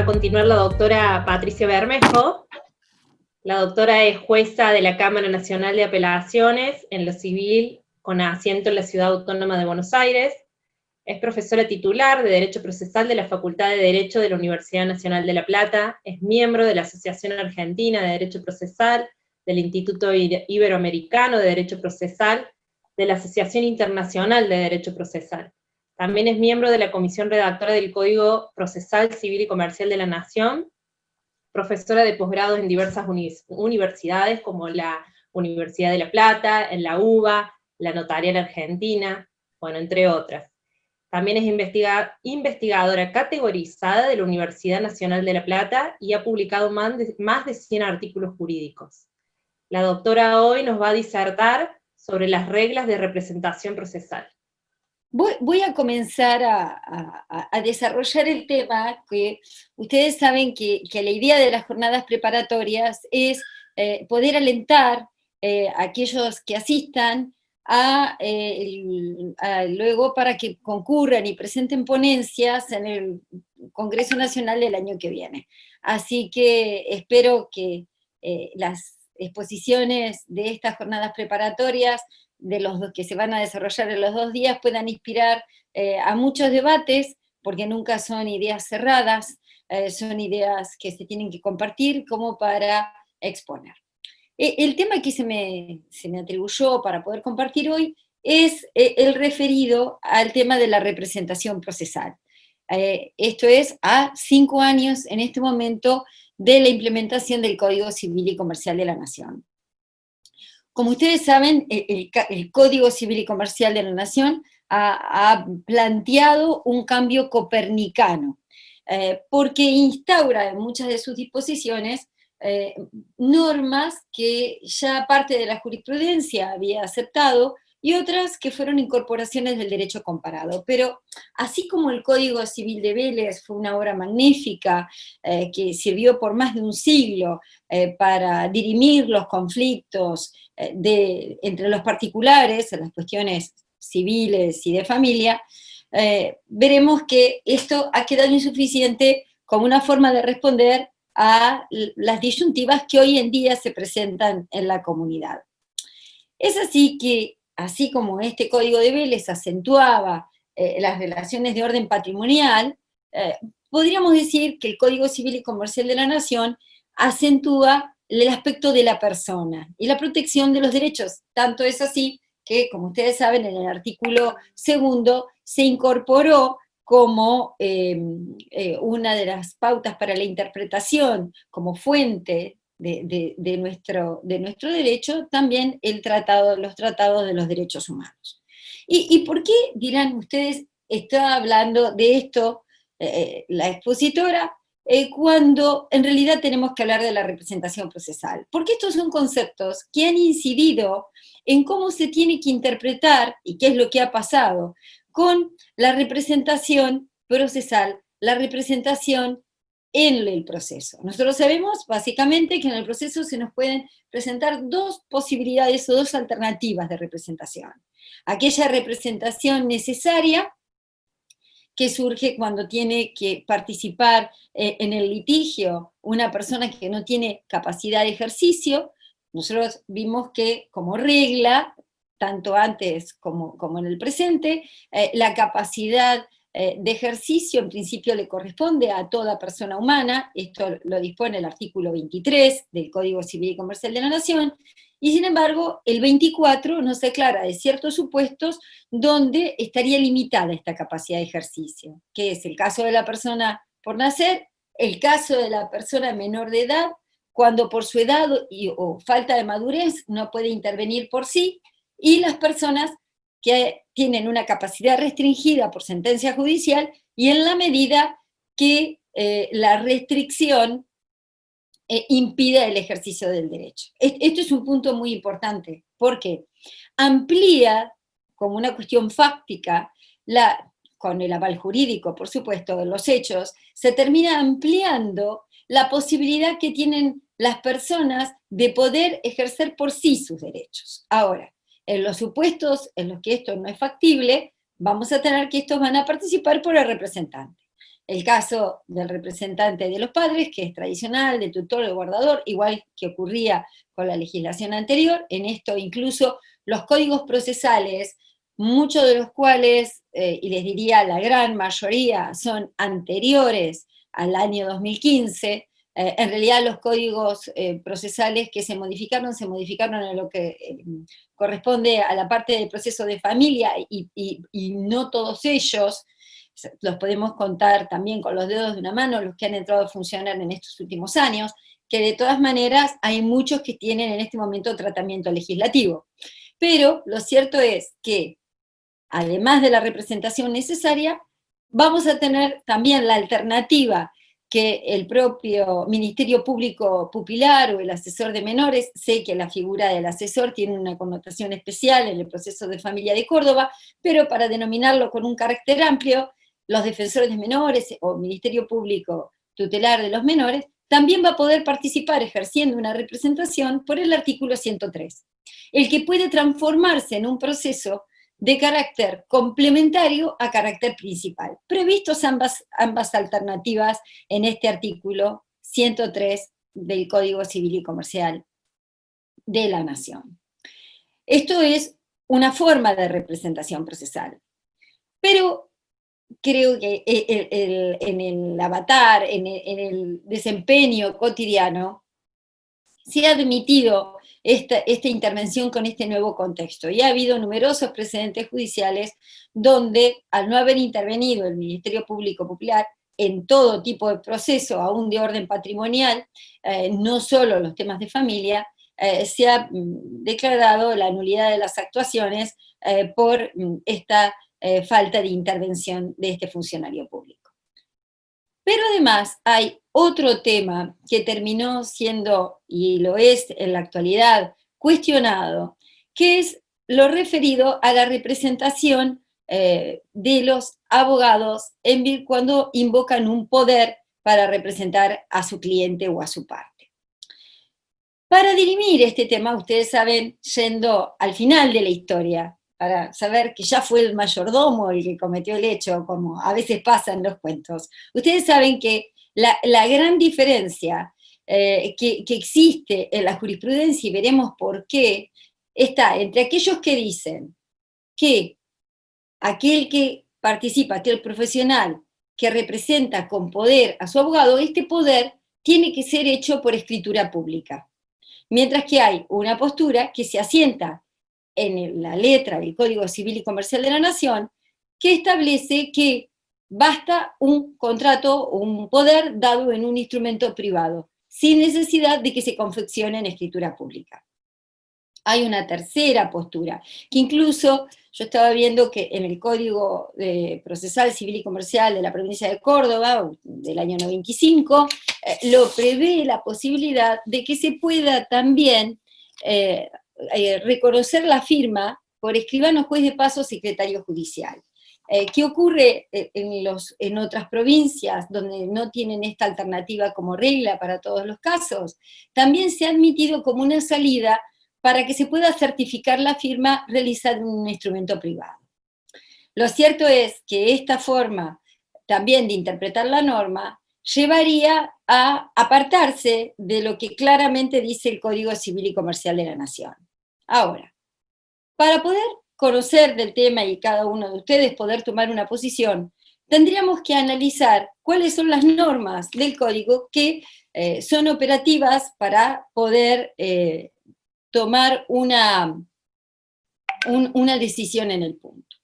a continuar la doctora Patricia Bermejo. La doctora es jueza de la Cámara Nacional de Apelaciones en lo civil con asiento en la Ciudad Autónoma de Buenos Aires. Es profesora titular de Derecho Procesal de la Facultad de Derecho de la Universidad Nacional de La Plata. Es miembro de la Asociación Argentina de Derecho Procesal, del Instituto Iberoamericano de Derecho Procesal, de la Asociación Internacional de Derecho Procesal. También es miembro de la Comisión Redactora del Código Procesal Civil y Comercial de la Nación, profesora de posgrados en diversas universidades, como la Universidad de La Plata, en la UBA, la Notarial Argentina, bueno, entre otras. También es investigadora categorizada de la Universidad Nacional de La Plata y ha publicado más de 100 artículos jurídicos. La doctora hoy nos va a disertar sobre las reglas de representación procesal. Voy a comenzar a desarrollar el tema, que ustedes saben que la idea de las jornadas preparatorias es poder alentar a aquellos que asistan luego para que concurran y presenten ponencias en el Congreso Nacional del año que viene. Así que espero que las exposiciones de estas jornadas preparatorias de los que se van a desarrollar en los 2 días puedan inspirar a muchos debates, porque nunca son ideas cerradas, son ideas que se tienen que compartir como para exponer. El tema que se me atribuyó para poder compartir hoy es el referido al tema de la representación procesal. Esto es a 5 años en este momento de la implementación del Código Civil y Comercial de la Nación. Como ustedes saben, el Código Civil y Comercial de la Nación ha planteado un cambio copernicano, porque instaura en muchas de sus disposiciones normas que ya parte de la jurisprudencia había aceptado y otras que fueron incorporaciones del derecho comparado. Pero así como el Código Civil de Vélez fue una obra magnífica que sirvió por más de un siglo para dirimir los conflictos entre los particulares, en las cuestiones civiles y de familia, veremos que esto ha quedado insuficiente como una forma de responder a las disyuntivas que hoy en día se presentan en la comunidad. Es así que, así como este Código de Vélez acentuaba las relaciones de orden patrimonial, podríamos decir que el Código Civil y Comercial de la Nación acentúa el aspecto de la persona y la protección de los derechos. Tanto es así que, como ustedes saben, en el artículo 2 se incorporó como una de las pautas para la interpretación, como fuente de nuestro derecho, también los tratados de los derechos humanos. ¿Y por qué, dirán ustedes, está hablando de esto la expositora, cuando en realidad tenemos que hablar de la representación procesal? Porque estos son conceptos que han incidido en cómo se tiene que interpretar, y qué es lo que ha pasado, con la representación procesal, la representación en el proceso. Nosotros sabemos básicamente que en el proceso se nos pueden presentar 2 posibilidades o 2 alternativas de representación. Aquella representación necesaria que surge cuando tiene que participar en el litigio una persona que no tiene capacidad de ejercicio. Nosotros vimos que como regla, tanto antes como en el presente, la capacidad de ejercicio en principio le corresponde a toda persona humana. Esto lo dispone el artículo 23 del Código Civil y Comercial de la Nación, y sin embargo el 24 nos declara de ciertos supuestos donde estaría limitada esta capacidad de ejercicio, que es el caso de la persona por nacer, el caso de la persona menor de edad, cuando por su edad o falta de madurez no puede intervenir por sí, y las personas que tienen una capacidad restringida por sentencia judicial y en la medida que la restricción impida el ejercicio del derecho. Esto es un punto muy importante, porque amplía, como una cuestión fáctica, con el aval jurídico, por supuesto, de los hechos, se termina ampliando la posibilidad que tienen las personas de poder ejercer por sí sus derechos. Ahora, en los supuestos en los que esto no es factible, vamos a tener que estos van a participar por el representante. el caso del representante de los padres, que es tradicional, de tutor, de guardador, igual que ocurría con la legislación anterior. En esto incluso los códigos procesales, muchos de los cuales, y les diría la gran mayoría, son anteriores al año 2015, en realidad los códigos procesales que se modificaron en lo que corresponde a la parte del proceso de familia, y no todos ellos, los podemos contar también con los dedos de una mano, los que han entrado a funcionar en estos últimos años, que de todas maneras hay muchos que tienen en este momento tratamiento legislativo. Pero lo cierto es que, además de la representación necesaria, vamos a tener también la alternativa que el propio Ministerio Público Pupilar o el asesor de menores, sé que la figura del asesor tiene una connotación especial en el proceso de familia de Córdoba, pero para denominarlo con un carácter amplio, los defensores de menores o Ministerio Público Tutelar de los Menores, también va a poder participar ejerciendo una representación por el artículo 103, el que puede transformarse en un proceso de carácter complementario a carácter principal. Previstos ambas alternativas en este artículo 103 del Código Civil y Comercial de la Nación. Esto es una forma de representación procesal. Pero creo que en el avatar, en el desempeño cotidiano, se ha admitido esta intervención con este nuevo contexto. Y ha habido numerosos precedentes judiciales donde, al no haber intervenido el Ministerio Público Popular en todo tipo de proceso, aún de orden patrimonial, no solo los temas de familia, se ha declarado la nulidad de las actuaciones por esta falta de intervención de este funcionario público. Pero además hay otro tema que terminó siendo, y lo es en la actualidad, cuestionado, que es lo referido a la representación de los abogados cuando invocan un poder para representar a su cliente o a su parte. Para dirimir este tema, ustedes saben, yendo al final de la historia, para saber que ya fue el mayordomo el que cometió el hecho, como a veces pasa en los cuentos. Ustedes saben que la gran diferencia que existe en la jurisprudencia, y veremos por qué, está entre aquellos que dicen que aquel que participa, aquel profesional que representa con poder a su abogado, este poder tiene que ser hecho por escritura pública. Mientras que hay una postura que se asienta en la letra del Código Civil y Comercial de la Nación, que establece que basta un contrato o un poder dado en un instrumento privado, sin necesidad de que se confeccione en escritura pública. Hay una tercera postura, que incluso yo estaba viendo que en el Código Procesal Civil y Comercial de la provincia de Córdoba, del año 95, lo prevé la posibilidad de que se pueda también reconocer la firma por escribano, juez de paso, secretario judicial. ¿Qué ocurre en otras provincias donde no tienen esta alternativa como regla para todos los casos? También se ha admitido como una salida para que se pueda certificar la firma realizada en un instrumento privado. Lo cierto es que esta forma también de interpretar la norma llevaría a apartarse de lo que claramente dice el Código Civil y Comercial de la Nación. Ahora, para poder conocer del tema y cada uno de ustedes poder tomar una posición, tendríamos que analizar cuáles son las normas del Código que son operativas para poder tomar una decisión en el punto.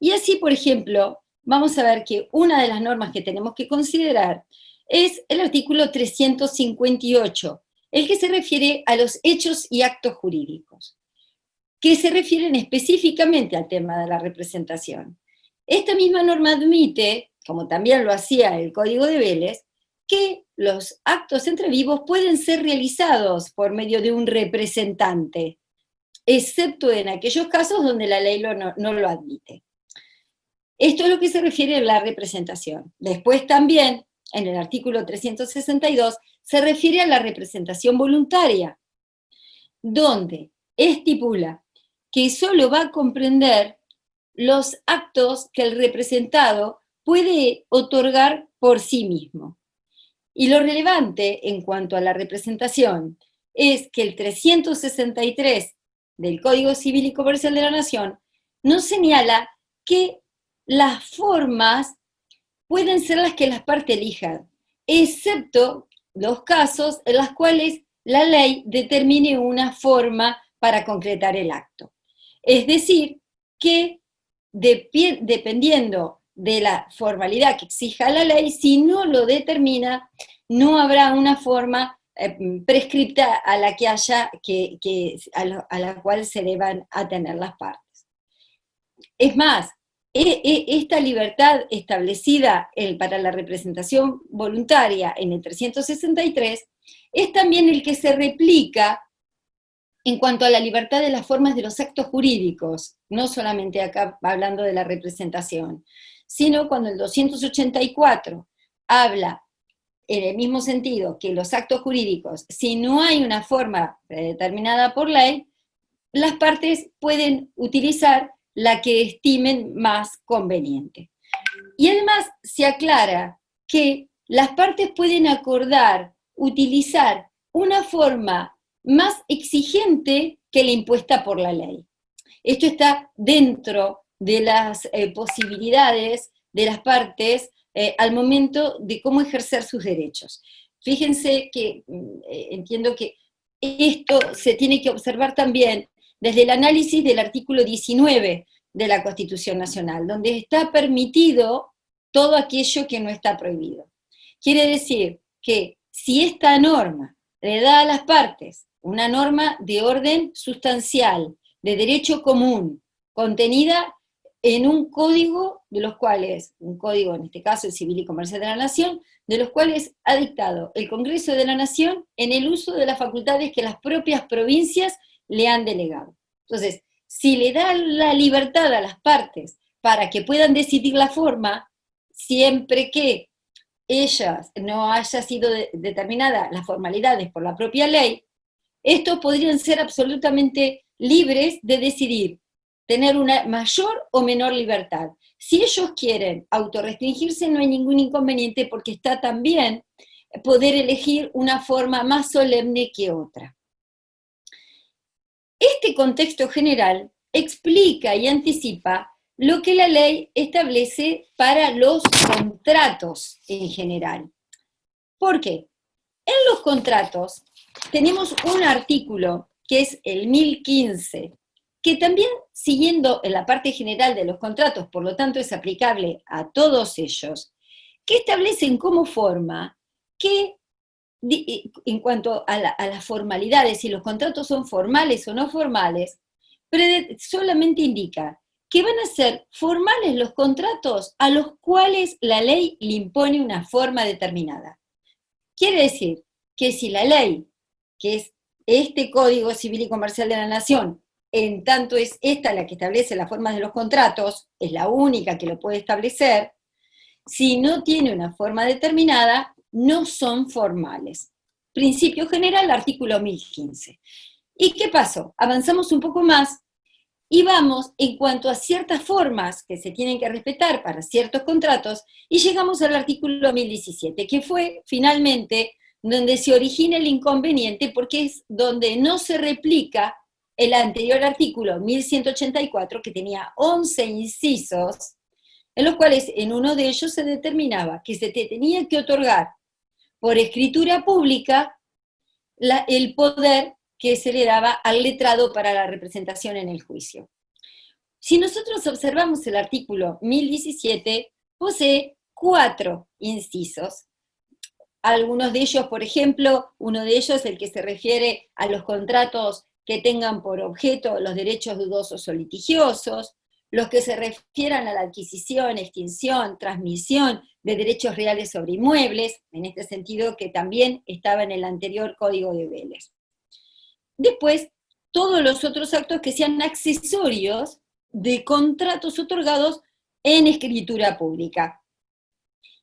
Y así, por ejemplo, vamos a ver que una de las normas que tenemos que considerar es el artículo 358, el que se refiere a los hechos y actos jurídicos, que se refieren específicamente al tema de la representación. Esta misma norma admite, como también lo hacía el Código de Vélez, que los actos entre vivos pueden ser realizados por medio de un representante, excepto en aquellos casos donde la ley no lo admite. Esto es lo que se refiere a la representación. Después también, en el artículo 362, se refiere a la representación voluntaria, donde estipula que solo va a comprender los actos que el representado puede otorgar por sí mismo. Y lo relevante en cuanto a la representación es que el 363 del Código Civil y Comercial de la Nación nos señala que las formas pueden ser las que las partes elijan, excepto los casos en los cuales la ley determine una forma para concretar el acto. Es decir, que dependiendo de la formalidad que exija la ley, si no lo determina, no habrá una forma prescripta a la que haya a la cual se deban atener las partes. Es más, esta libertad establecida para la representación voluntaria en el 363 es también el que se replica en cuanto a la libertad de las formas de los actos jurídicos, no solamente acá hablando de la representación, sino cuando el 284 habla en el mismo sentido que los actos jurídicos, si no hay una forma determinada por ley, las partes pueden utilizar la que estimen más conveniente. Y además se aclara que las partes pueden acordar utilizar una forma más exigente que la impuesta por la ley. Esto está dentro de las posibilidades de las partes al momento de cómo ejercer sus derechos. Fíjense que entiendo que esto se tiene que observar también desde el análisis del artículo 19 de la Constitución Nacional, donde está permitido todo aquello que no está prohibido. Quiere decir que si esta norma le da a las partes una norma de orden sustancial, de derecho común, contenida en un código de los cuales, un código en este caso el Civil y Comercial de la Nación, de los cuales ha dictado el Congreso de la Nación en el uso de las facultades que las propias provincias le han delegado. Entonces, si le da la libertad a las partes para que puedan decidir la forma, siempre que ellas no haya sido determinadas las formalidades por la propia ley, estos podrían ser absolutamente libres de decidir tener una mayor o menor libertad. Si ellos quieren autorrestringirse, no hay ningún inconveniente porque está también poder elegir una forma más solemne que otra. Este contexto general explica y anticipa lo que la ley establece para los contratos en general. ¿Por qué? En los contratos tenemos un artículo que es el 1015, que también, siguiendo en la parte general de los contratos, por lo tanto es aplicable a todos ellos, que establecen como forma que, en cuanto a las formalidades, si los contratos son formales o no formales, solamente indica que van a ser formales los contratos a los cuales la ley le impone una forma determinada. Quiere decir que si la ley, que es este Código Civil y Comercial de la Nación, en tanto es esta la que establece las formas de los contratos, es la única que lo puede establecer, si no tiene una forma determinada, no son formales. Principio general, artículo 1015. ¿Y qué pasó? Avanzamos un poco más y vamos en cuanto a ciertas formas que se tienen que respetar para ciertos contratos, y llegamos al artículo 1017, que fue finalmente donde se origina el inconveniente, porque es donde no se replica el anterior artículo 1184, que tenía 11 incisos, en los cuales en uno de ellos se determinaba que se tenía que otorgar por escritura pública el poder que se le daba al letrado para la representación en el juicio. Si nosotros observamos el artículo 1017, posee 4 incisos. Algunos de ellos, por ejemplo, uno de ellos, el que se refiere a los contratos que tengan por objeto los derechos dudosos o litigiosos, los que se refieran a la adquisición, extinción, transmisión de derechos reales sobre inmuebles, en este sentido que también estaba en el anterior Código de Vélez. Después, todos los otros actos que sean accesorios de contratos otorgados en escritura pública.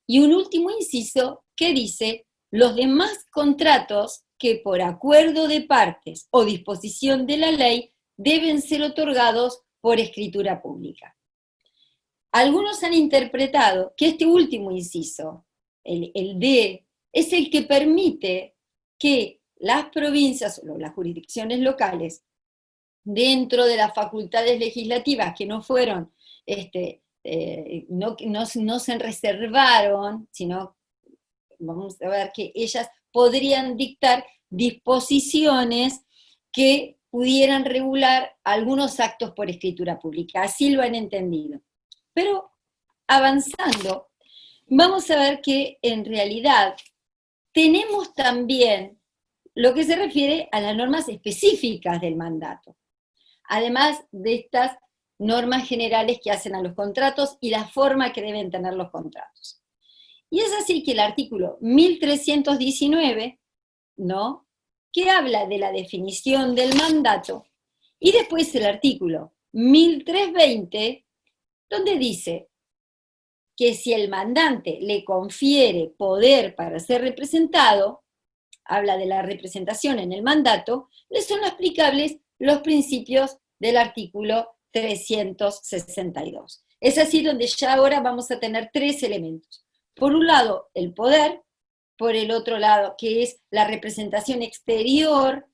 Y un último inciso que dice, los demás contratos que por acuerdo de partes o disposición de la ley deben ser otorgados por escritura pública. algunos han interpretado que este último inciso, el D, es el que permite que las provincias o las jurisdicciones locales, dentro de las facultades legislativas que no fueron, no se reservaron, sino, vamos a ver, que ellas podrían dictar disposiciones que pudieran regular algunos actos por escritura pública, así lo han entendido. Pero avanzando, vamos a ver que en realidad tenemos también lo que se refiere a las normas específicas del mandato, además de estas normas generales que hacen a los contratos y la forma que deben tener los contratos. Y es así que el artículo 1319, ¿no?, que habla de la definición del mandato, y después el artículo 1320, donde dice que si el mandante le confiere poder para ser representado, habla de la representación en el mandato, le son aplicables los principios del artículo 362. Es así donde ya ahora vamos a tener tres elementos. Por un lado, el poder, por el otro lado, que es la representación exterior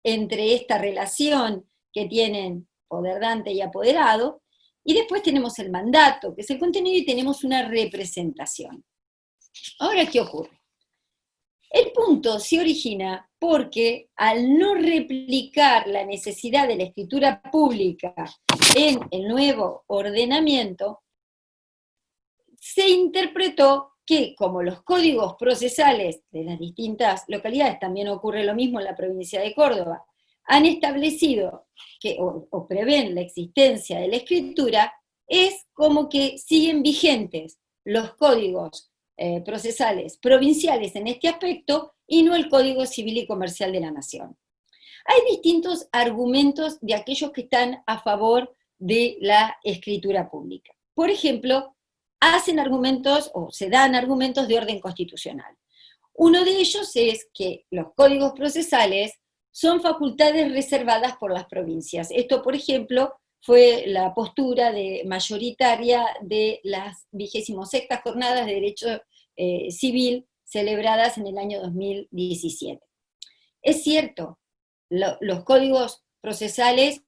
entre esta relación que tienen poder dante y apoderado, y después tenemos el mandato, que es el contenido, y tenemos una representación. Ahora, ¿qué ocurre? El punto se origina porque al no replicar la necesidad de la escritura pública en el nuevo ordenamiento, se interpretó que como los códigos procesales de las distintas localidades, también ocurre lo mismo en la provincia de Córdoba, han establecido que, o prevén la existencia de la escritura, es como que siguen vigentes los códigos procesales provinciales en este aspecto y no el Código Civil y Comercial de la Nación. Hay distintos argumentos de aquellos que están a favor de la escritura pública. Por ejemplo, hacen argumentos o se dan argumentos de orden constitucional. Uno de ellos es que los códigos procesales son facultades reservadas por las provincias. Esto, por ejemplo, fue la postura mayoritaria de las 26ª Jornadas de Derecho Civil celebradas en el año 2017. Es cierto, los códigos procesales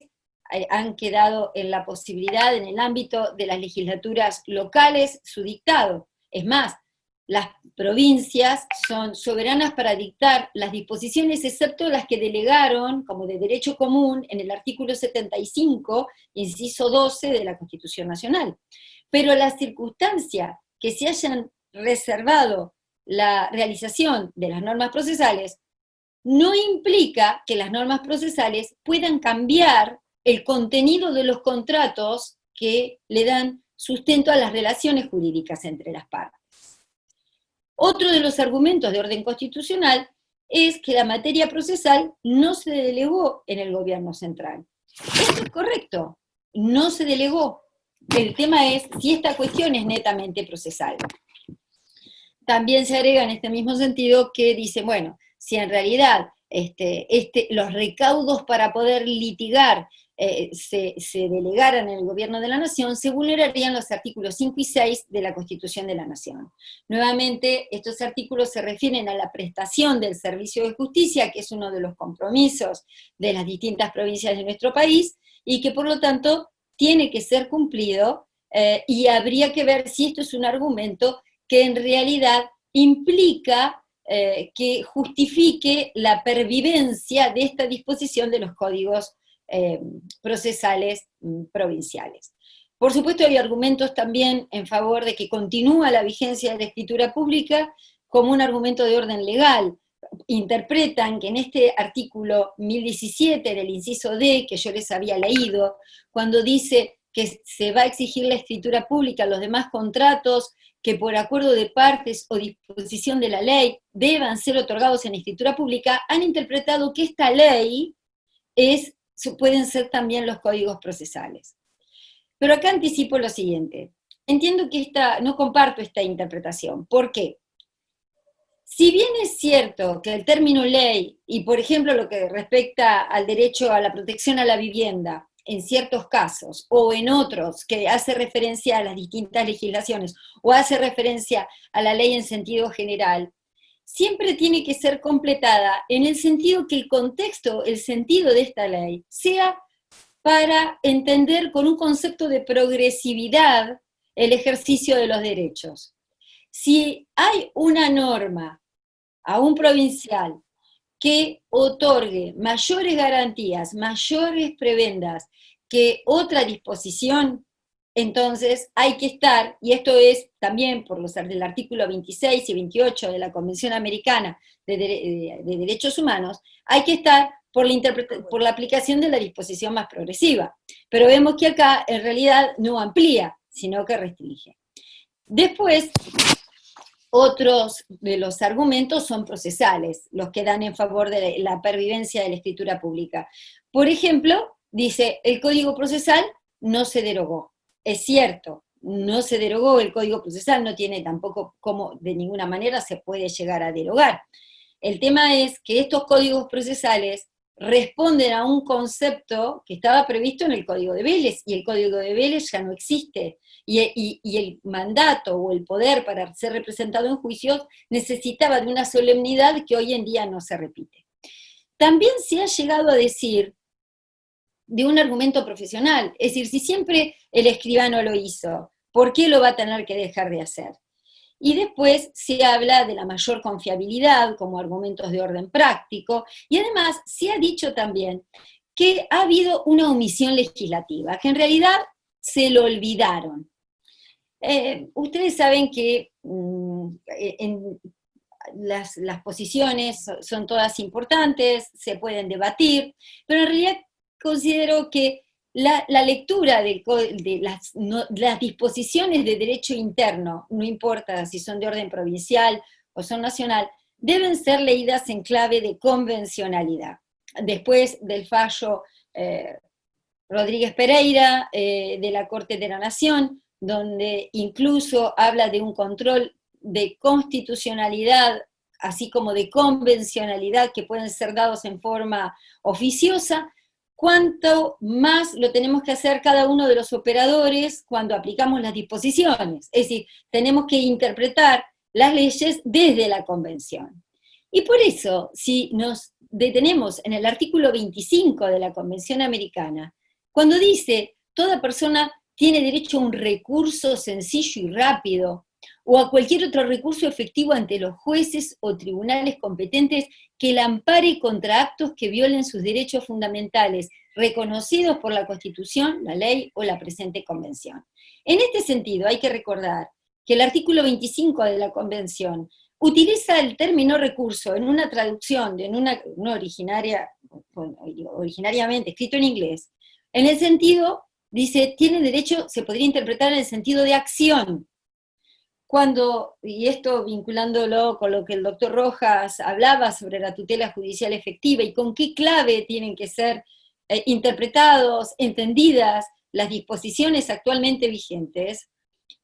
han quedado en la posibilidad, en el ámbito de las legislaturas locales, su dictado. Es más, las provincias son soberanas para dictar las disposiciones, excepto las que delegaron, como de derecho común, en el artículo 75, inciso 12 de la Constitución Nacional. Pero la circunstancia que se hayan reservado la realización de las normas procesales no implica que las normas procesales puedan cambiar el contenido de los contratos que le dan sustento a las relaciones jurídicas entre las partes. Otro de los argumentos de orden constitucional es que la materia procesal no se delegó en el gobierno central. Esto es correcto, no se delegó. El tema es si esta cuestión es netamente procesal. También se agrega en este mismo sentido que dice, bueno, si en realidad los recaudos para poder litigar se delegaran en el gobierno de la nación, se vulnerarían los artículos 5 y 6 de la Constitución de la Nación. Nuevamente, estos artículos se refieren a la prestación del servicio de justicia, que es uno de los compromisos de las distintas provincias de nuestro país, y que por lo tanto tiene que ser cumplido, y habría que ver si esto es un argumento que en realidad implica que justifique la pervivencia de esta disposición de los códigos procesales provinciales. Por supuesto, hay argumentos también en favor de que continúa la vigencia de la escritura pública como un argumento de orden legal. Interpretan que en este artículo 1017 del inciso D, que yo les había leído, cuando dice que se va a exigir la escritura pública a los demás contratos que por acuerdo de partes o disposición de la ley deban ser otorgados en escritura pública, han interpretado que esta ley pueden ser también los códigos procesales. Pero acá anticipo lo siguiente. Entiendo que no comparto esta interpretación. ¿Por qué? Si bien es cierto que el término ley, y por ejemplo lo que respecta al derecho a la protección a la vivienda, en ciertos casos, o en otros, que hace referencia a las distintas legislaciones, o hace referencia a la ley en sentido general, siempre tiene que ser completada en el sentido que el contexto, el sentido de esta ley, sea para entender con un concepto de progresividad el ejercicio de los derechos. Si hay una norma a un provincial que otorgue mayores garantías, mayores prebendas que otra disposición, entonces hay que estar, y esto es también por los del artículo 26 y 28 de la Convención Americana de Derechos Humanos, hay que estar por la aplicación de la disposición más progresiva. Pero vemos que acá en realidad no amplía, sino que restringe. Después, otros de los argumentos son procesales, los que dan en favor de la pervivencia de la escritura pública. Por ejemplo, dice, el Código Procesal no se derogó. Es cierto, no se derogó el Código Procesal, no tiene tampoco cómo de ninguna manera se puede llegar a derogar. El tema es que estos códigos procesales responden a un concepto que estaba previsto en el Código de Vélez, y el Código de Vélez ya no existe. Y el mandato o el poder para ser representado en juicios necesitaba de una solemnidad que hoy en día no se repite. También se ha llegado a decir de un argumento profesional, es decir, si siempre el escribano lo hizo, ¿por qué lo va a tener que dejar de hacer? Y después se habla de la mayor confiabilidad como argumentos de orden práctico, y además se ha dicho también que ha habido una omisión legislativa, que en realidad se lo olvidaron. Ustedes saben que las posiciones son todas importantes, se pueden debatir, pero en realidad considero que la lectura de las disposiciones de derecho interno, no importa si son de orden provincial o son nacional, deben ser leídas en clave de convencionalidad. Después del fallo Rodríguez Pereira de la Corte de la Nación, donde incluso habla de un control de constitucionalidad, así como de convencionalidad que pueden ser dados en forma oficiosa, cuánto más lo tenemos que hacer cada uno de los operadores cuando aplicamos las disposiciones. Es decir, tenemos que interpretar las leyes desde la convención. Y por eso, si nos detenemos en el artículo 25 de la Convención Americana, cuando dice, toda persona tiene derecho a un recurso sencillo y rápido, o a cualquier otro recurso efectivo ante los jueces o tribunales competentes que la ampare contra actos que violen sus derechos fundamentales, reconocidos por la Constitución, la ley o la presente Convención. En este sentido, hay que recordar que el artículo 25 de la Convención utiliza el término recurso en una traducción de una originariamente escrito en inglés, en el sentido, dice, tiene derecho, se podría interpretar en el sentido de acción. Cuando, y esto vinculándolo con lo que el doctor Rojas hablaba sobre la tutela judicial efectiva y con qué clave tienen que ser interpretados, entendidas las disposiciones actualmente vigentes,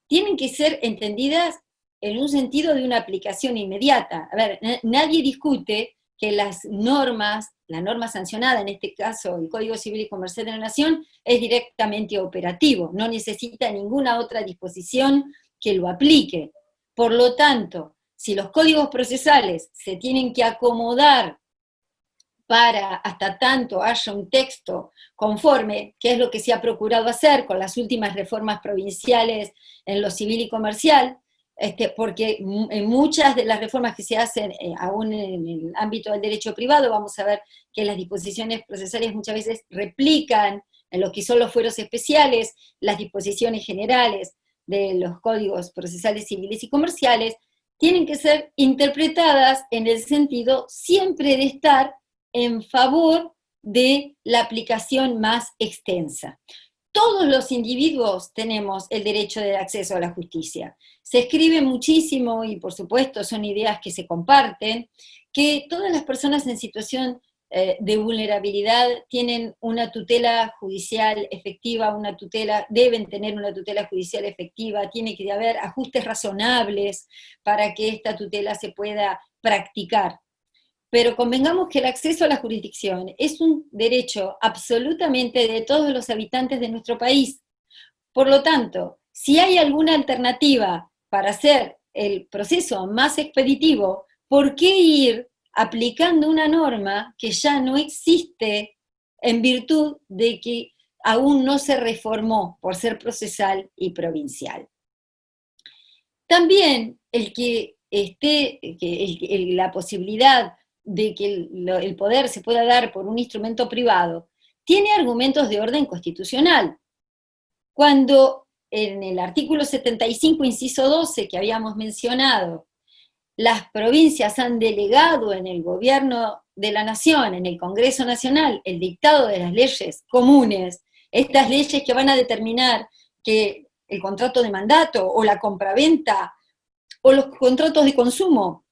tienen que ser entendidas en un sentido de una aplicación inmediata. A ver, nadie discute que la norma sancionada, en este caso el Código Civil y Comercial de la Nación, es directamente operativo, no necesita ninguna otra disposición que lo aplique. Por lo tanto, si los códigos procesales se tienen que acomodar para hasta tanto haya un texto conforme, que es lo que se ha procurado hacer con las últimas reformas provinciales en lo civil y comercial, porque en muchas de las reformas que se hacen, aún en el ámbito del derecho privado, vamos a ver que las disposiciones procesales muchas veces replican en lo que son los fueros especiales, las disposiciones generales de los códigos procesales civiles y comerciales, tienen que ser interpretadas en el sentido siempre de estar en favor de la aplicación más extensa. Todos los individuos tenemos el derecho de acceso a la justicia. Se escribe muchísimo, y por supuesto son ideas que se comparten, que todas las personas en situación de vulnerabilidad tienen una tutela judicial efectiva, deben tener una tutela judicial efectiva, tiene que haber ajustes razonables para que esta tutela se pueda practicar. pero convengamos que el acceso a la jurisdicción es un derecho absolutamente de todos los habitantes de nuestro país. Por lo tanto, si hay alguna alternativa para hacer el proceso más expeditivo, ¿por qué ir aplicando una norma que ya no existe en virtud de que aún no se reformó por ser procesal y provincial? También el que esté, la posibilidad de que el poder se pueda dar por un instrumento privado, tiene argumentos de orden constitucional. Cuando en el artículo 75, inciso 12, que habíamos mencionado, las provincias han delegado en el gobierno de la nación, en el Congreso Nacional, el dictado de las leyes comunes, estas leyes que van a determinar que el contrato de mandato, o la compraventa, o los contratos de consumo,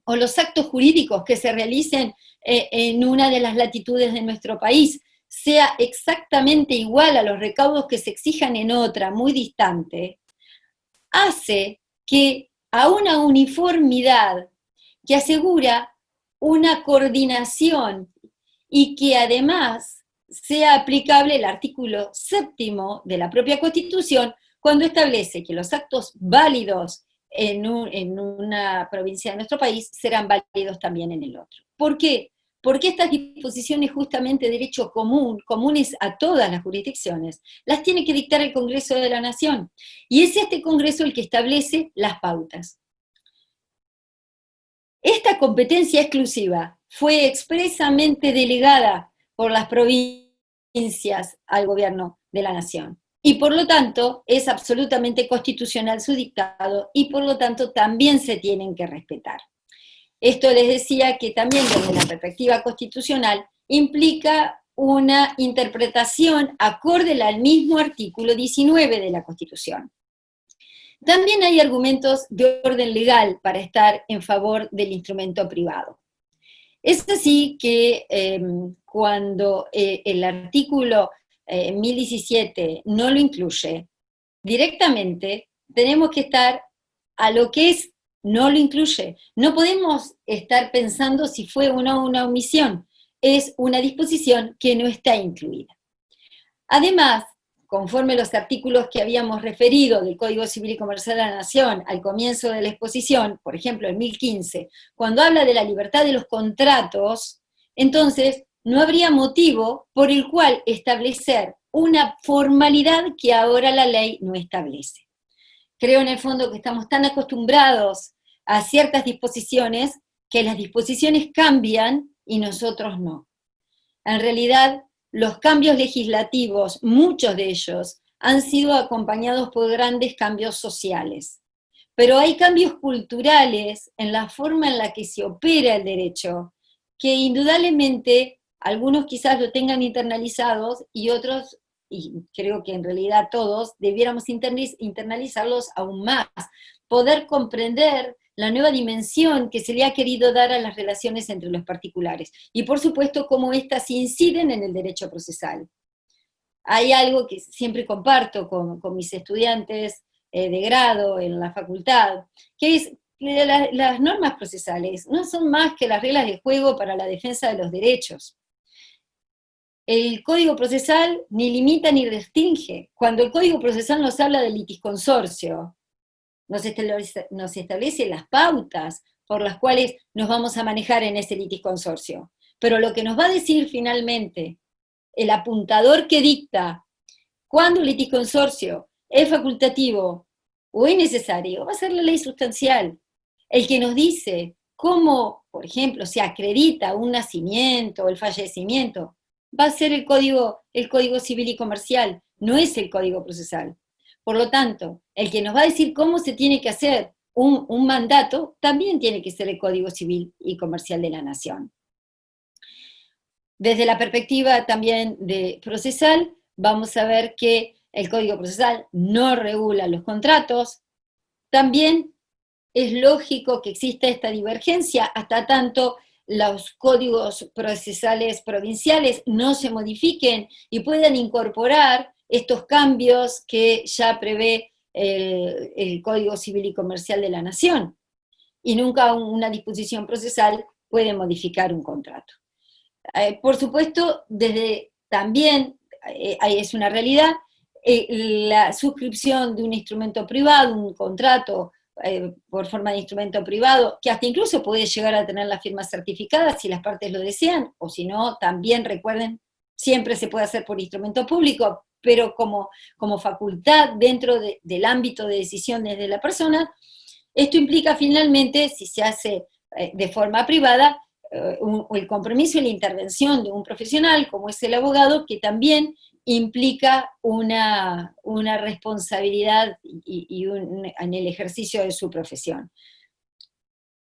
o los actos jurídicos que se realicen en una de las latitudes de nuestro país, sea exactamente igual a los recaudos que se exijan en otra, muy distante, hace que a una uniformidad que asegura una coordinación y que además sea aplicable el artículo 7º de la propia Constitución, cuando establece que los actos válidos en una provincia de nuestro país serán válidos también en el otro. ¿Por qué? Porque estas disposiciones justamente de derecho común, comunes a todas las jurisdicciones, las tiene que dictar el Congreso de la Nación. Y es este Congreso el que establece las pautas. Esta competencia exclusiva fue expresamente delegada por las provincias al gobierno de la Nación. Y por lo tanto es absolutamente constitucional su dictado y por lo tanto también se tienen que respetar. Esto les decía que también desde la perspectiva constitucional implica una interpretación acorde al mismo artículo 19 de la Constitución. También hay argumentos de orden legal para estar en favor del instrumento privado. Es así que cuando el artículo 1017 no lo incluye, directamente tenemos que estar a lo que es no lo incluye. No podemos estar pensando si fue o no una omisión. Es una disposición que no está incluida. Además, conforme los artículos que habíamos referido del Código Civil y Comercial de la Nación al comienzo de la exposición, por ejemplo, el 1015, cuando habla de la libertad de los contratos, entonces no habría motivo por el cual establecer una formalidad que ahora la ley no establece. Creo en el fondo que estamos tan acostumbrados a ciertas disposiciones que las disposiciones cambian y nosotros no. En realidad, los cambios legislativos, muchos de ellos, han sido acompañados por grandes cambios sociales. Pero hay cambios culturales en la forma en la que se opera el derecho, que indudablemente algunos quizás lo tengan internalizados y otros, y creo que en realidad todos, debiéramos internalizarlos aún más, poder comprender la nueva dimensión que se le ha querido dar a las relaciones entre los particulares, y por supuesto cómo éstas inciden en el derecho procesal. Hay algo que siempre comparto con mis estudiantes de grado en la facultad, que es que las normas procesales no son más que las reglas de juego para la defensa de los derechos. El Código Procesal ni limita ni restringe. Cuando el Código Procesal nos habla del litisconsorcio, nos establece las pautas por las cuales nos vamos a manejar en ese litisconsorcio. Pero lo que nos va a decir finalmente el apuntador que dicta cuándo el litisconsorcio es facultativo o es necesario, va a ser la ley sustancial. El que nos dice cómo, por ejemplo, se acredita un nacimiento o el fallecimiento, va a ser el Código Civil y Comercial, no es el Código Procesal. Por lo tanto, el que nos va a decir cómo se tiene que hacer un mandato, también tiene que ser el Código Civil y Comercial de la Nación. Desde la perspectiva también de procesal, vamos a ver que el Código Procesal no regula los contratos. También es lógico que exista esta divergencia hasta tanto los códigos procesales provinciales no se modifiquen y puedan incorporar estos cambios que ya prevé el Código Civil y Comercial de la Nación. Y nunca una disposición procesal puede modificar un contrato. Por supuesto, desde también, es una realidad, la suscripción de un instrumento privado, un contrato por forma de instrumento privado, que hasta incluso puede llegar a tener la firma certificada si las partes lo desean, o si no, también recuerden, siempre se puede hacer por instrumento público, pero como facultad dentro del ámbito de decisiones de la persona. Esto implica finalmente, si se hace de forma privada, el compromiso y la intervención de un profesional, como es el abogado, que también implica una responsabilidad en el ejercicio de su profesión.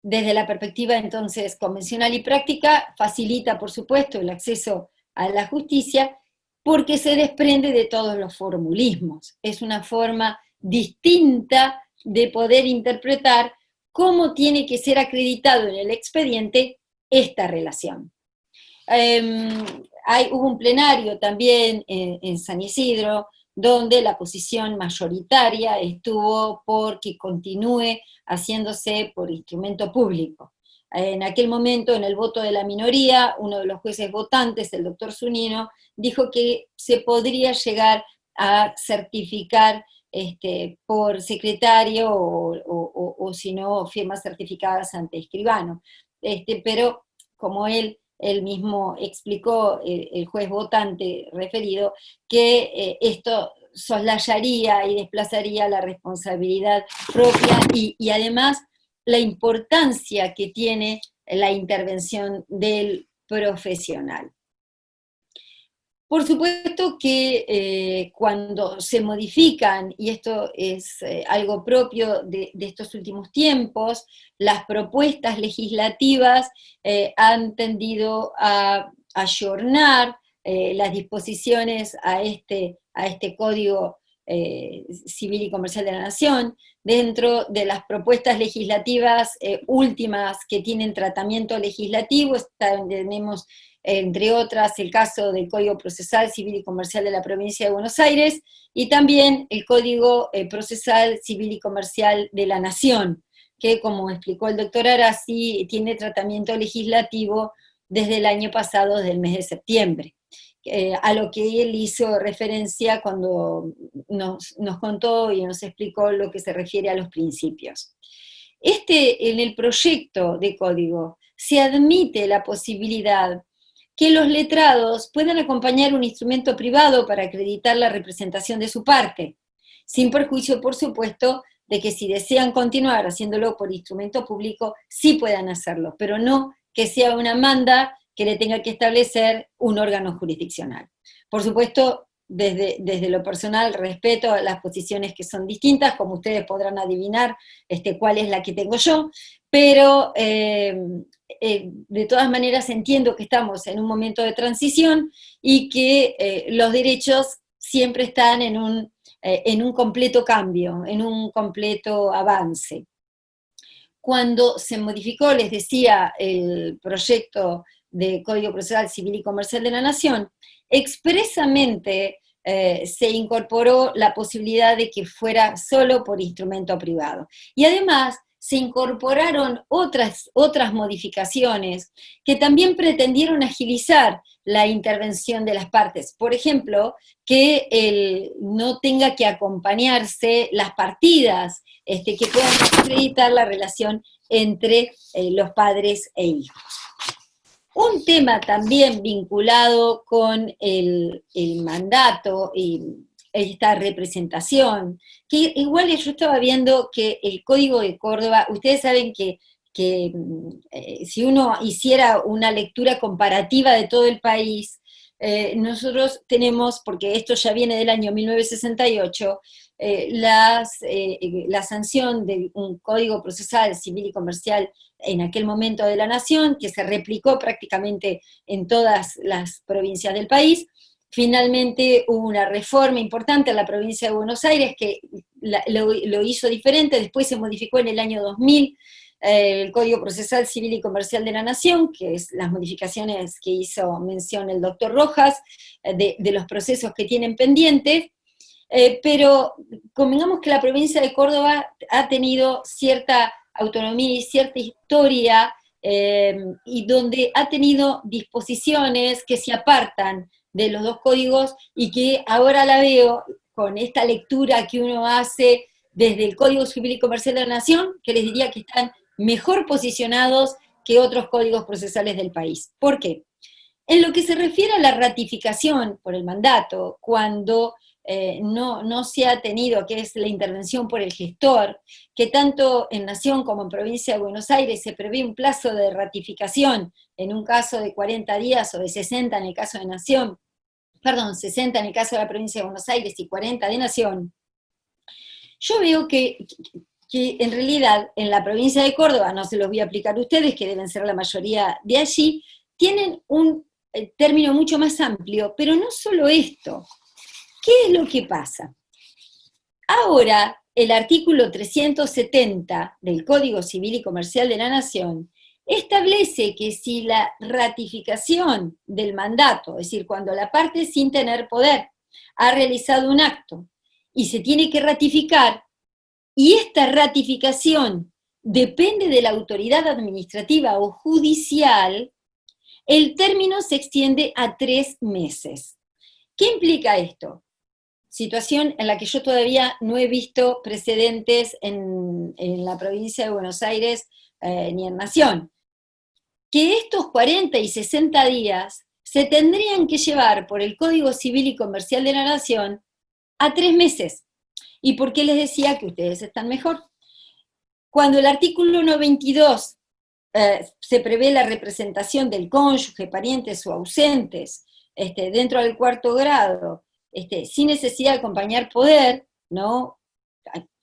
Desde la perspectiva entonces convencional y práctica, facilita por supuesto el acceso a la justicia, porque se desprende de todos los formulismos. Es una forma distinta de poder interpretar cómo tiene que ser acreditado en el expediente esta relación. Hubo un plenario también en San Isidro, donde la posición mayoritaria estuvo por que continúe haciéndose por instrumento público. En aquel momento, en el voto de la minoría, uno de los jueces votantes, el doctor Zunino, dijo que se podría llegar a certificar por secretario o si no, firmas certificadas ante escribano. Pero como él mismo explicó, el juez votante referido, que esto soslayaría y desplazaría la responsabilidad propia y además la importancia que tiene la intervención del profesional. Por supuesto que cuando se modifican, y esto es algo propio de estos últimos tiempos, las propuestas legislativas han tendido a ayornar las disposiciones a este Código Civil y Comercial de la Nación. Dentro de las propuestas legislativas últimas que tienen tratamiento legislativo, tenemos entre otras el caso del Código Procesal Civil y Comercial de la Provincia de Buenos Aires, y también el Código Procesal Civil y Comercial de la Nación, que, como explicó el doctor Arasi, tiene tratamiento legislativo desde el año pasado, desde el mes de septiembre, a lo que él hizo referencia cuando nos contó y nos explicó lo que se refiere a los principios. En el proyecto de código se admite la posibilidad que los letrados puedan acompañar un instrumento privado para acreditar la representación de su parte, sin perjuicio, por supuesto, de que si desean continuar haciéndolo por instrumento público, sí puedan hacerlo, pero no que sea una manda que le tenga que establecer un órgano jurisdiccional. Por supuesto, desde lo personal, respeto a las posiciones que son distintas, como ustedes podrán adivinar cuál es la que tengo yo, pero de todas maneras entiendo que estamos en un momento de transición y que los derechos siempre están en un completo cambio, en un completo avance. Cuando se modificó, les decía, el proyecto de Código Procesal Civil y Comercial de la Nación, expresamente se incorporó la posibilidad de que fuera solo por instrumento privado. Y además se incorporaron otras modificaciones que también pretendieron agilizar la intervención de las partes. Por ejemplo, que no tenga que acompañarse las partidas que puedan acreditar la relación entre los padres e hijos. Un tema también vinculado con el mandato y esta representación, que igual yo estaba viendo que el Código de Córdoba, ustedes saben que si uno hiciera una lectura comparativa de todo el país, nosotros tenemos, porque esto ya viene del año 1968, la sanción de un Código Procesal Civil y Comercial en aquel momento de la Nación, que se replicó prácticamente en todas las provincias del país. Finalmente hubo una reforma importante en la provincia de Buenos Aires que lo hizo diferente, después se modificó en el año 2000 el Código Procesal Civil y Comercial de la Nación, que es las modificaciones que hizo mención el doctor Rojas, de los procesos que tienen pendientes, pero convengamos que la provincia de Córdoba ha tenido cierta autonomía y cierta historia y donde ha tenido disposiciones que se apartan de los dos códigos y que ahora la veo con esta lectura que uno hace desde el Código Civil y Comercial de la Nación, que les diría que están mejor posicionados que otros códigos procesales del país. ¿Por qué? En lo que se refiere a la ratificación por el mandato, cuando no se ha tenido, que es la intervención por el gestor, que tanto en Nación como en Provincia de Buenos Aires se prevé un plazo de ratificación en un caso de 40 días o de 60 en el caso de Nación, perdón, 60 en el caso de la Provincia de Buenos Aires y 40 de Nación. Yo veo que en realidad en la provincia de Córdoba, no se los voy a aplicar a ustedes, que deben ser la mayoría de allí, tienen un término mucho más amplio, pero no solo esto. ¿Qué es lo que pasa? Ahora, el artículo 370 del Código Civil y Comercial de la Nación establece que si la ratificación del mandato, es decir, cuando la parte sin tener poder ha realizado un acto y se tiene que ratificar, y esta ratificación depende de la autoridad administrativa o judicial, el término se extiende a 3 meses. ¿Qué implica esto? Situación en la que yo todavía no he visto precedentes en la provincia de Buenos Aires ni en Nación. Que estos 40 y 60 días se tendrían que llevar por el Código Civil y Comercial de la Nación a 3 meses. ¿Y por qué les decía que ustedes están mejor? Cuando el artículo 92 se prevé la representación del cónyuge, parientes o ausentes dentro del 4º grado, sin necesidad de acompañar poder, ¿no?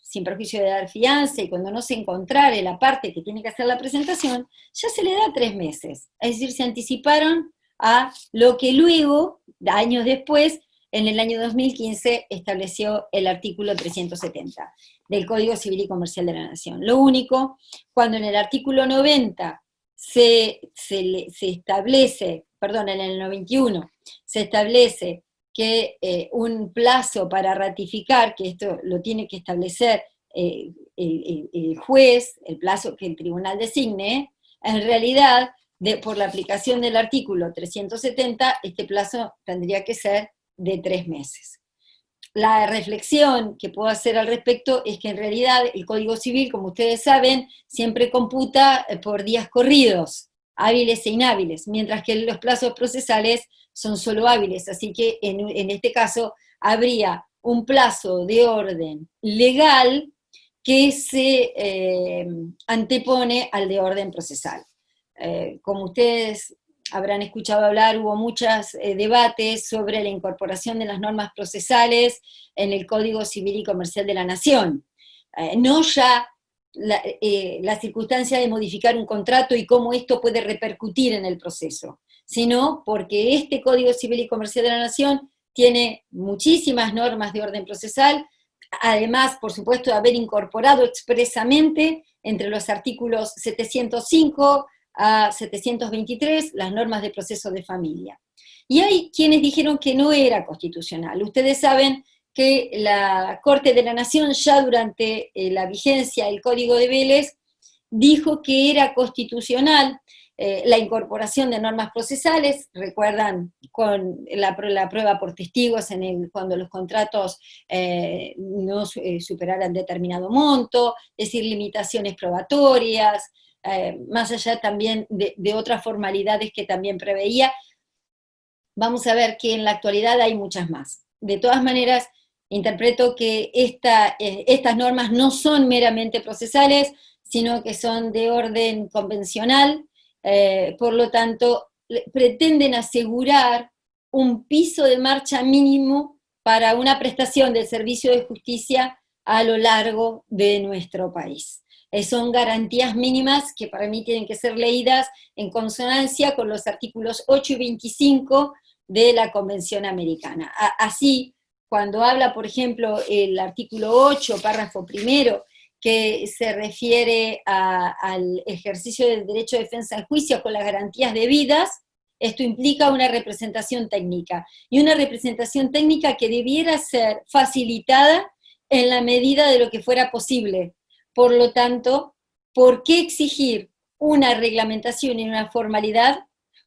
Sin perjuicio de dar fianza, y cuando no se encontrare la parte que tiene que hacer la presentación, ya se le da 3 meses. Es decir, se anticiparon a lo que luego, años después, en el año 2015, estableció el artículo 370 del Código Civil y Comercial de la Nación. Lo único, cuando en el artículo 90 se establece, perdón, en el 91, se establece que un plazo para ratificar, que esto lo tiene que establecer el juez, el plazo que el tribunal designe, en realidad, por la aplicación del artículo 370, este plazo tendría que ser de 3 meses. La reflexión que puedo hacer al respecto es que en realidad el Código Civil, como ustedes saben, siempre computa por días corridos, hábiles e inhábiles, mientras que los plazos procesales son solo hábiles, así que en este caso habría un plazo de orden legal que se antepone al de orden procesal. Como ustedes habrán escuchado hablar, hubo muchos debates sobre la incorporación de las normas procesales en el Código Civil y Comercial de la Nación. No ya la circunstancia de modificar un contrato y cómo esto puede repercutir en el proceso, sino porque este Código Civil y Comercial de la Nación tiene muchísimas normas de orden procesal, además, por supuesto, de haber incorporado expresamente entre los artículos 705 a 723 las normas de proceso de familia. Y hay quienes dijeron que no era constitucional. Ustedes saben que la Corte de la Nación, ya durante la vigencia del Código de Vélez, dijo que era constitucional la incorporación de normas procesales. Recuerdan con la prueba por testigos cuando los contratos no superaran determinado monto, es decir, limitaciones probatorias, más allá también de otras formalidades que también preveía. Vamos a ver que en la actualidad hay muchas más. De todas maneras, interpreto que estas normas no son meramente procesales, sino que son de orden convencional, por lo tanto, pretenden asegurar un piso de marcha mínimo para una prestación del servicio de justicia a lo largo de nuestro país. Son garantías mínimas que para mí tienen que ser leídas en consonancia con los artículos 8 y 25 de la Convención Americana. Así, cuando habla, por ejemplo, el artículo 8, párrafo primero, que se refiere al ejercicio del derecho de defensa en juicio con las garantías debidas, esto implica una representación técnica, y una representación técnica que debiera ser facilitada en la medida de lo que fuera posible. Por lo tanto, ¿por qué exigir una reglamentación y una formalidad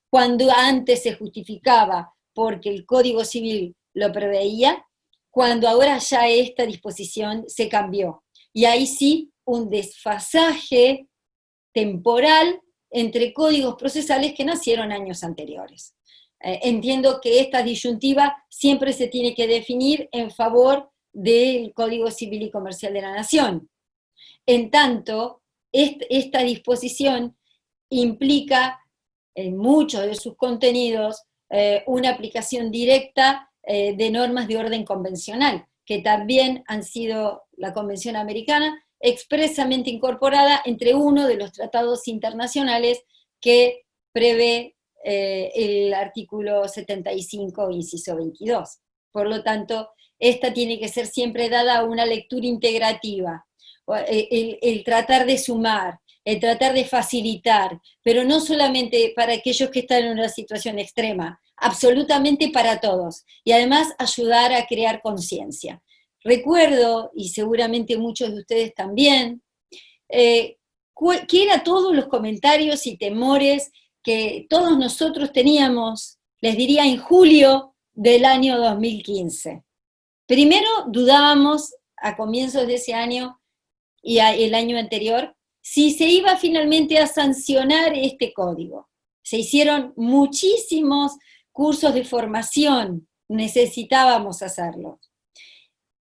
cuando antes se justificaba porque el Código Civil lo preveía, cuando ahora ya esta disposición se cambió. Y ahí sí, un desfasaje temporal entre códigos procesales que nacieron años anteriores. Entiendo que esta disyuntiva siempre se tiene que definir en favor del Código Civil y Comercial de la Nación. En tanto, esta disposición implica en muchos de sus contenidos una aplicación directa de normas de orden convencional, que también han sido la Convención Americana expresamente incorporada entre uno de los tratados internacionales que prevé el artículo 75, inciso 22. Por lo tanto, esta tiene que ser siempre dada a una lectura integrativa, el tratar de sumar, el tratar de facilitar, pero no solamente para aquellos que están en una situación extrema, absolutamente para todos, y además ayudar a crear conciencia. Recuerdo, y seguramente muchos de ustedes también, que eran todos los comentarios y temores que todos nosotros teníamos, les diría, en julio del año 2015. Primero dudábamos a comienzos de ese año y el año anterior si se iba finalmente a sancionar este código. Se hicieron muchísimos cursos de formación, necesitábamos hacerlo.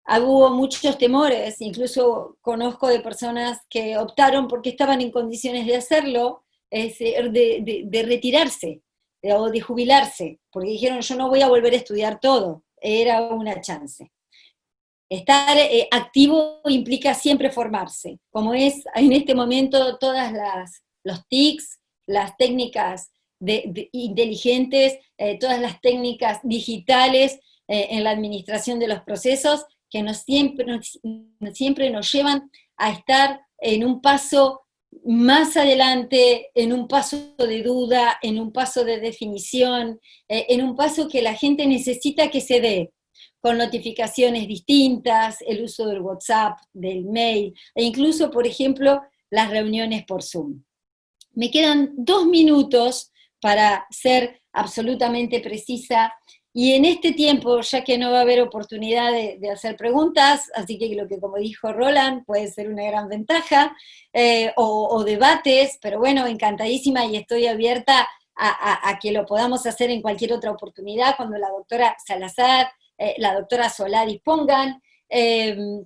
Hubo muchos temores, incluso conozco de personas que optaron porque estaban en condiciones de hacerlo, de retirarse o de jubilarse, porque dijeron yo no voy a volver a estudiar todo, era una chance. Estar activo implica siempre formarse, como es en este momento todas los TICs, las técnicas inteligentes, todas las técnicas digitales en la administración de los procesos, que siempre nos llevan a estar en un paso más adelante, en un paso de duda, en un paso de definición, en un paso que la gente necesita que se dé, con notificaciones distintas, el uso del WhatsApp, del mail, e incluso, por ejemplo, las reuniones por Zoom. Me quedan 2 minutos para ser absolutamente precisa, y en este tiempo, ya que no va a haber oportunidad de hacer preguntas, así que lo que, como dijo Roland, puede ser una gran ventaja, o debates, pero bueno, encantadísima y estoy abierta a que lo podamos hacer en cualquier otra oportunidad, cuando la doctora Salazar, la doctora Solá dispongan,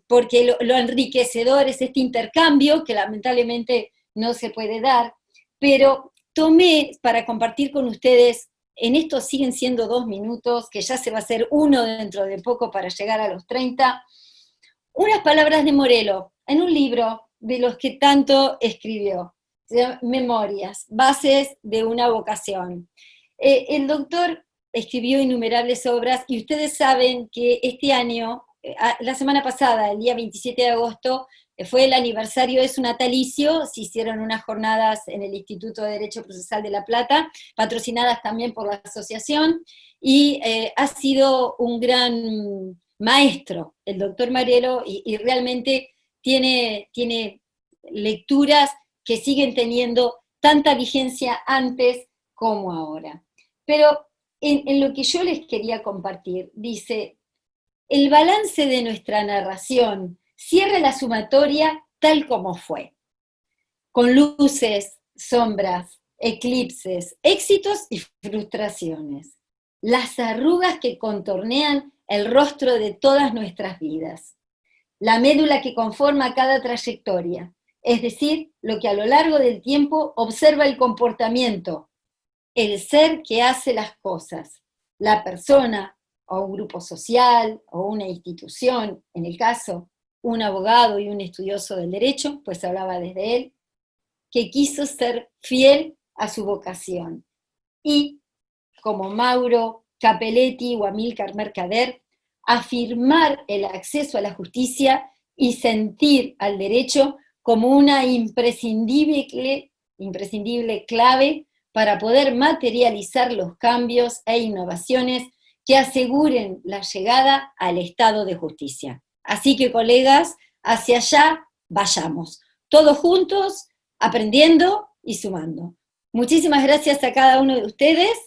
porque lo enriquecedor es este intercambio, que lamentablemente no se puede dar, pero tomé para compartir con ustedes. En esto siguen siendo 2 minutos, que ya se va a hacer uno dentro de poco para llegar a los 30, unas palabras de Morello, en un libro de los que tanto escribió, se llama Memorias, bases de una vocación. El doctor escribió innumerables obras, y ustedes saben que este año, la semana pasada, el día 27 de agosto, fue el aniversario de su natalicio. Se hicieron unas jornadas en el Instituto de Derecho Procesal de La Plata, patrocinadas también por la asociación, y ha sido un gran maestro, el doctor Morello, y realmente tiene lecturas que siguen teniendo tanta vigencia antes como ahora. Pero en lo que yo les quería compartir, dice: el balance de nuestra narración cierra la sumatoria tal como fue, con luces, sombras, eclipses, éxitos y frustraciones, las arrugas que contornean el rostro de todas nuestras vidas, la médula que conforma cada trayectoria, es decir, lo que a lo largo del tiempo observa el comportamiento, el ser que hace las cosas, la persona o un grupo social o una institución, en el caso, un abogado y un estudioso del derecho, pues hablaba desde él, que quiso ser fiel a su vocación. Y, como Mauro Capelletti o Amílcar Mercader, afirmar el acceso a la justicia y sentir al derecho como una imprescindible clave para poder materializar los cambios e innovaciones que aseguren la llegada al Estado de justicia. Así que, colegas, hacia allá vayamos, todos juntos, aprendiendo y sumando. Muchísimas gracias a cada uno de ustedes.